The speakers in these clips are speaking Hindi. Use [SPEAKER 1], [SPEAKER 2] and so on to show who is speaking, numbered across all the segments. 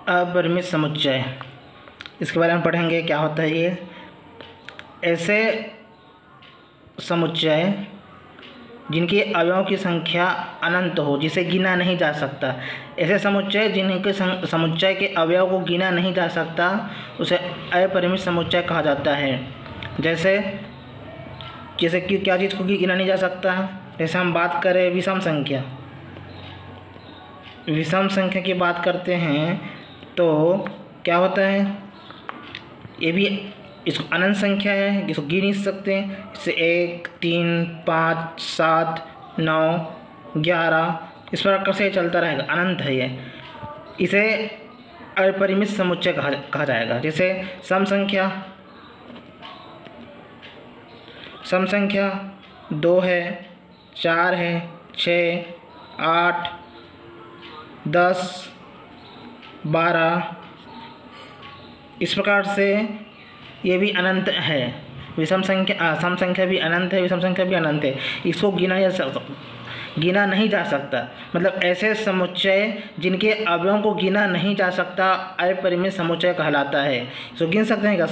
[SPEAKER 1] अपरिमित समुच्चय, इसके बारे में पढ़ेंगे। क्या होता है ये? ऐसे समुच्चय जिनके अवयवों की संख्या अनंत हो, जिसे गिना नहीं जा सकता। ऐसे समुच्चय जिनके समुच्चय के अवयव को गिना नहीं जा सकता, उसे अपरिमित समुच्चय कहा जाता है। जैसे कि क्या चीज़ को गिना नहीं जा सकता? जैसे हम बात करें विषम संख्या की बात करते हैं तो क्या होता है? ये भी इसको अनंत संख्या है, इसको गिन नहीं सकते। इससे 1, 3, 5, 7, 9, 11 इस प्रकार से चलता रहेगा, अनंत है ये। इसे अपरिमित समुच्चय कहा जाएगा। जैसे सम संख्या 2 है, 4 है, 6, 8, 10, 12 इस प्रकार से ये भी अनंत है। सम संख्या भी अनंत है, विषम संख्या भी अनंत है। इसको गिना नहीं जा सकता। मतलब ऐसे समुच्चय जिनके अवयवों को गिना नहीं जा सकता अपरिमित समुच्चय कहलाता है। इसको गिन सकते हैं क्या?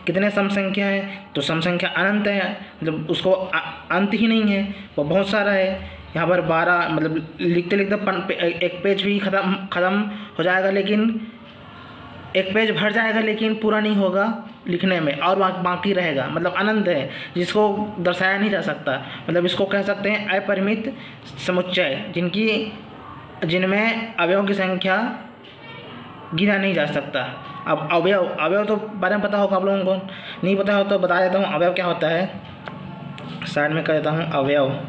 [SPEAKER 1] कितने सम संख्या है? तो सम संख्या अनंत है, मतलब उसको अंत ही नहीं है, वो बहुत सारा है। यहाँ पर 12, मतलब लिखते लिखते एक पेज भी ख़त्म हो जाएगा, लेकिन एक पेज भर जाएगा लेकिन पूरा नहीं होगा लिखने में, और बाकी रहेगा। मतलब अनंत है, जिसको दर्शाया नहीं जा सकता। मतलब इसको कह सकते हैं अपरिमित समुच्चय जिनमें अवयवों की संख्या गिना नहीं जा सकता। अब अवयव तो बारे में पता होगा आप लोगों को, नहीं पता हो तो बता देता हूँ अवयव क्या होता है। साइड में कर देता हूँ अवयव।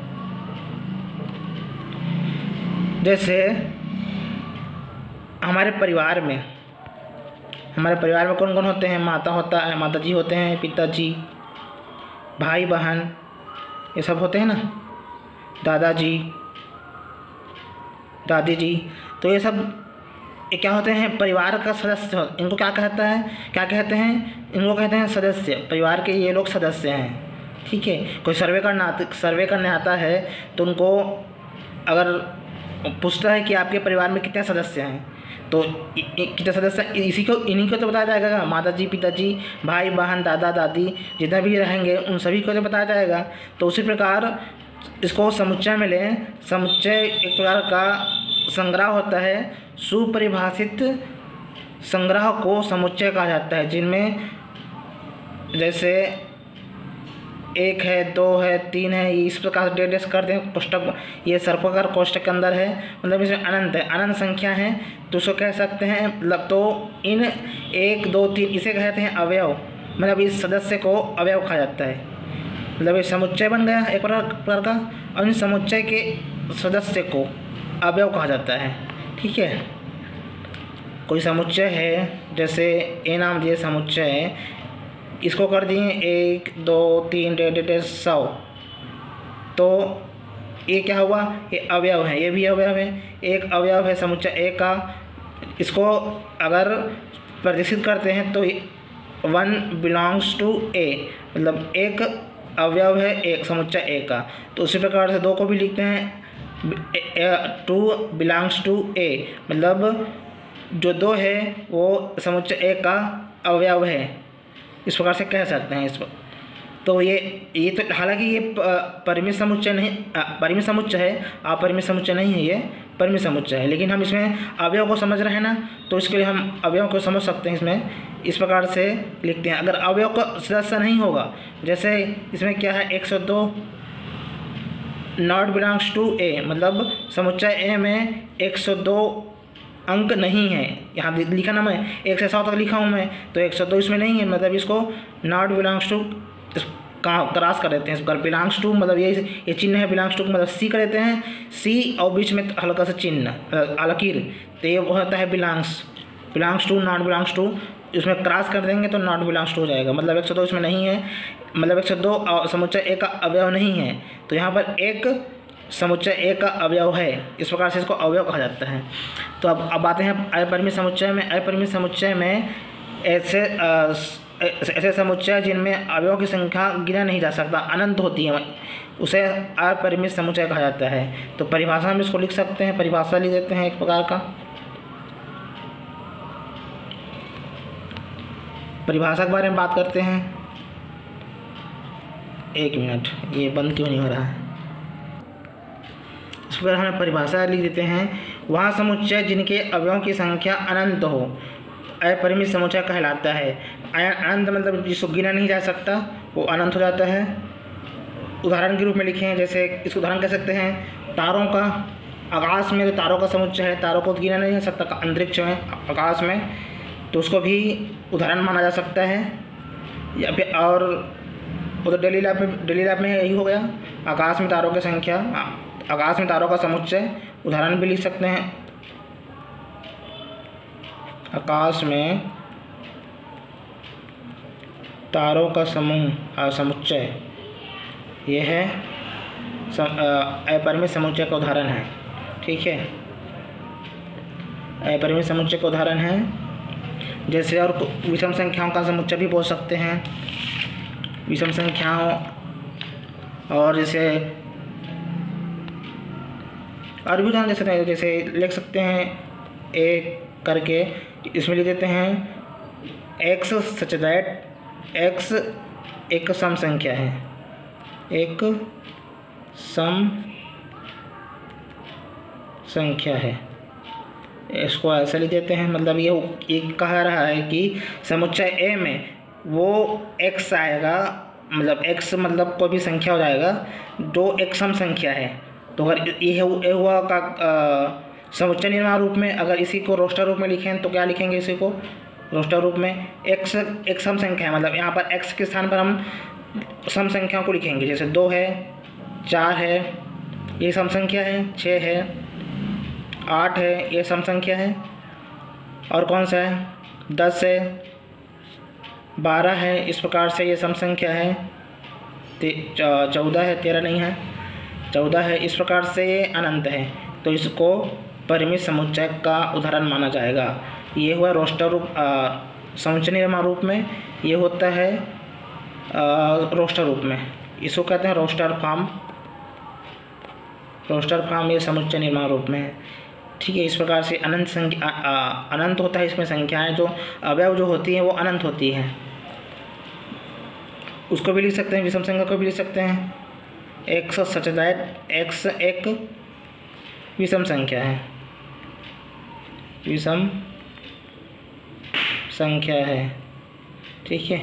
[SPEAKER 1] जैसे हमारे परिवार में कौन कौन होते हैं? माताजी होते हैं, पिताजी, भाई बहन, ये सब होते हैं ना, दादाजी, दादी जी। तो ये क्या होते हैं? परिवार का सदस्य। इनको क्या कहते हैं? इनको कहते हैं सदस्य। परिवार के ये लोग सदस्य हैं, ठीक है। कोई सर्वे करने आता है तो उनको अगर पूछता है कि आपके परिवार में कितने सदस्य हैं, तो कितने सदस्य इन्हीं को तो बताया जाएगा। माताजी, पिताजी, भाई बहन, दादा दादी जितने भी रहेंगे उन सभी को तो बताया जाएगा। तो उसी प्रकार इसको समुच्चय में लें। समुच्चय एक प्रकार का संग्रह होता है। सुपरिभाषित संग्रह को समुच्चय कहा जाता है, जिनमें जैसे 1 है, 2 है, 3 है, इस प्रकार से डेट कर दें कोष्टक। ये सर्पाकार कोष्टक के अंदर है, मतलब इसमें अनंत है, अनंत संख्या है, तो उसको कह सकते हैं। मतलब तो इन 1, 2, 3 इसे कहते हैं अवयव। मतलब इस सदस्य को अवयव कहा जाता है। मतलब ये समुच्चय बन गया एक प्रकार का, और इन समुच्चय के सदस्य को अवयव कहा जाता है, ठीक है। कोई समुच्चय है, जैसे ए नाम दिए समुच्चय है, इसको कर दिए 1, 2, 3 100। तो ये क्या हुआ? ये अवयव है, ये भी अवयव है। एक अवयव है समुच्चय ए का। इसको अगर प्रदर्शित करते हैं तो 1 बिलोंग्स टू ए, मतलब एक अवयव है एक समुच्चय ए का। तो उसी प्रकार से 2 को भी लिखते हैं 2 बिलोंग्स टू ए, मतलब जो 2 है वो समुच्चय ए का अवयव है, इस प्रकार से कह सकते हैं इसको। तो ये तो हालांकि ये परिमित समुच्चय नहीं, परिमित समुच्चय है, अपरिमित समुच्चय नहीं है, ये परिमित समुच्चय है। लेकिन हम इसमें अवयव को समझ रहे हैं ना, तो इसके लिए हम अवयव को समझ सकते हैं। इसमें इस प्रकार से लिखते हैं। अगर अवयव का सदस्य नहीं होगा, जैसे इसमें क्या है 102 नॉट बिलोंग्स टू ए, मतलब समुच्चय ए में 102 अंक नहीं है। यहाँ लिखा ना, मैं 1 से 100 तक लिखा हूँ मैं, तो 102 इसमें नहीं है। मतलब इसको नॉट बिलोंग्स टू क्रॉस कर देते हैं। इस पर बिलोंग्स टू मतलब ये चिन्ह है, बिलोंग्स टू मतलब सी कर देते हैं, सी और बीच में हल्का सा चिन्ह लकीर, तो ये होता है belongs to, not belongs to. इसमें क्रॉस कर देंगे तो नॉट बिलोंग्स टू हो जाएगा। मतलब 102 इसमें नहीं है, मतलब 102 समुच्चय ए का अवयव नहीं है। तो यहाँ पर एक समुच्चय ए का अवयव है, इस प्रकार से इसको अवयव कहा जाता है। तो अब आते हैं अपरिमित समुच्चय में। अपरिमित समुच्चय में ऐसे समुच्चय जिनमें अवयवों की संख्या गिना नहीं जा सकता, अनंत होती है, उसे अपरिमित समुच्चय कहा जाता है। तो परिभाषा में इसको लिख सकते हैं, परिभाषा लिख देते हैं एक प्रकार का। परिभाषा के बारे में बात करते हैं। एक मिनट, ये बंद क्यों नहीं हो रहा है। इस पर हमें परिभाषा लिख देते हैं। वह समुच्चय जिनके अवयवों की संख्या अनंत हो अपरिमित समुच्चय कहलाता है। अनंत मतलब जिसको गिना नहीं जा सकता वो अनंत हो जाता है। उदाहरण के रूप में लिखें, जैसे इसको उदाहरण कह सकते हैं तारों का। आकाश में जो तारों का समुच्चय है, तारों को गिना नहीं जा सकता अंतरिक्ष में, आकाश में, तो उसको भी उदाहरण माना जा सकता है। या फिर और उधर डेली लाइफ में यही हो गया, आकाश में तारों की संख्या, आकाश में तारों का समुच्चय, उदाहरण भी लिख सकते हैं। आकाश में तारों का समूह समुच्चय, यह है अपरिमित समुच्चय का उदाहरण है। ठीक है, अपरिमित समुच्चय का उदाहरण है। जैसे और विषम संख्याओं का समुच्चय भी बोल सकते हैं, विषम संख्याओं। और जैसे और भी उदाहरण जैसे लिख सकते हैं एक करके, इसमें लिख देते हैं एक्स सच दैट एक्स एक सम संख्या है, एक सम संख्या है। इसको ऐसा लिख देते हैं, मतलब ये कह रहा है कि समुच्चय ए में वो x आएगा, मतलब x मतलब कोई भी संख्या हो जाएगा जो एक सम संख्या है। तो अगर ये हुआ का समुच्चय निर्माण रूप में, अगर इसी को रोस्टर रूप में लिखें तो क्या लिखेंगे, इसी को रोस्टर रूप में x एक सम संख्या है, मतलब यहाँ पर x के स्थान पर हम सम संख्याओं को लिखेंगे। जैसे 2 है, 4 है, ये सम संख्या है, 6 है, 8 है, ये सम संख्या है। और कौन सा है, 10 है, 12 है, इस प्रकार से ये सम संख्या है। 14 है, 13 नहीं है, 14 है, इस प्रकार से ये अनंत है। तो इसको परिमित समुच्चय का उदाहरण माना जाएगा। ये हुआ रोस्टर रूप, समुच्चय निर्माण रूप में ये होता है रोस्टर रूप में, इसको कहते हैं रोस्टर फॉर्म। रोस्टर फॉर्म ये समुच्चय निर्माण रूप में है। ठीक है, इस प्रकार से अनंत संख्या अनंत होता है, इसमें संख्याएं जो अवयव जो होती हैं वो अनंत होती हैं। उसको भी लिख सकते हैं, विषम संख्या को भी लिख सकते हैं। एक्स सच दैट एक्स एक विषम संख्या है, विषम संख्या है। ठीक है,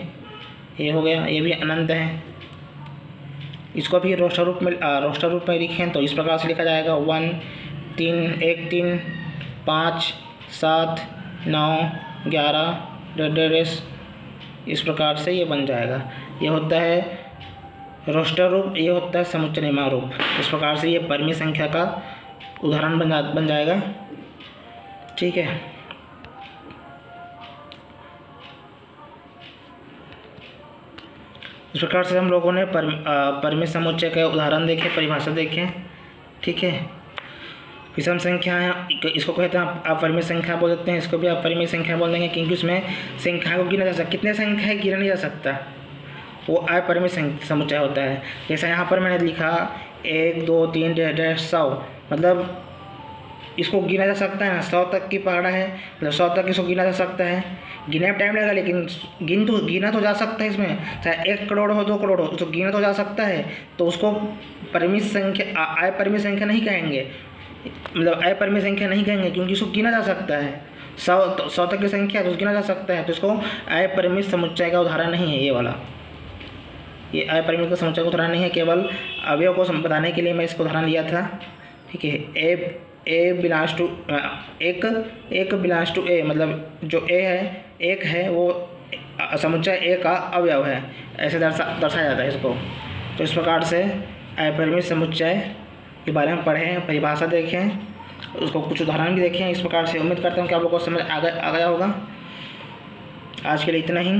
[SPEAKER 1] ये हो गया, ये भी अनंत है। इसको भी रोस्टर रूप में लिखें तो इस प्रकार से लिखा जाएगा 1 3 1 3 5 7 9 11 इस प्रकार से ये बन जाएगा। ये होता है रोस्टर रूप, ये होता है समुच्चय निर्माण रूप। इस प्रकार से ये परिमित संख्या का उदाहरण बन जाएगा। ठीक है, इस प्रकार से हम लोगों ने परिमित समुच्चय का उदाहरण देखे, परिभाषा देखें। ठीक है, विषम संख्या है, इसको कहते हैं अपरिमित संख्या बोल देते हैं, इसको भी अपरिमित संख्या बोल देंगे, क्योंकि उसमें संख्या को गिना जा सकता, कितने संख्या गिना नहीं जा सकता, वो अपरिमित समुच्चय होता है। जैसा यहाँ पर मैंने लिखा 1 2 3 100, मतलब इसको गिना जा सकता है ना, 100 तक की पहाड़ा है, मतलब 100 तक इसको गिना जा सकता है। गिनने में टाइम लगेगा, लेकिन गिना तो जा सकता है। इसमें चाहे 1 करोड़ हो 2 करोड़ हो, तो गिना तो जा सकता है। तो उसको परिमित संख्या अपरिमित संख्या नहीं कहेंगे, मतलब अपरिमित संख्या नहीं कहेंगे, क्योंकि इसको गिना जा सकता है। 100 तक की संख्या तो गिना जा सकता है, तो इसको अपरिमित समुच्चय का उदाहरण नहीं है ये वाला। ये अपरिमित का समुच्चय का उदाहरण नहीं है, केवल अवयव को बताने के लिए मैं इसको उदाहरण लिया था। ठीक है, ए बिलोंग्स टू एक बिलोंग्स टू ए, मतलब जो ए है, एक है, वो समुच्चय ए का अवयव है, ऐसे दर्शाया जाता है इसको। तो इस प्रकार से अपरिमित समुच्चय के बारे में पढ़ें, परिभाषा देखें, उसको कुछ उदाहरण भी देखें। इस प्रकार से उम्मीद करता हूँ कि आप लोगों को समझ आ गया होगा। आज के लिए इतना ही।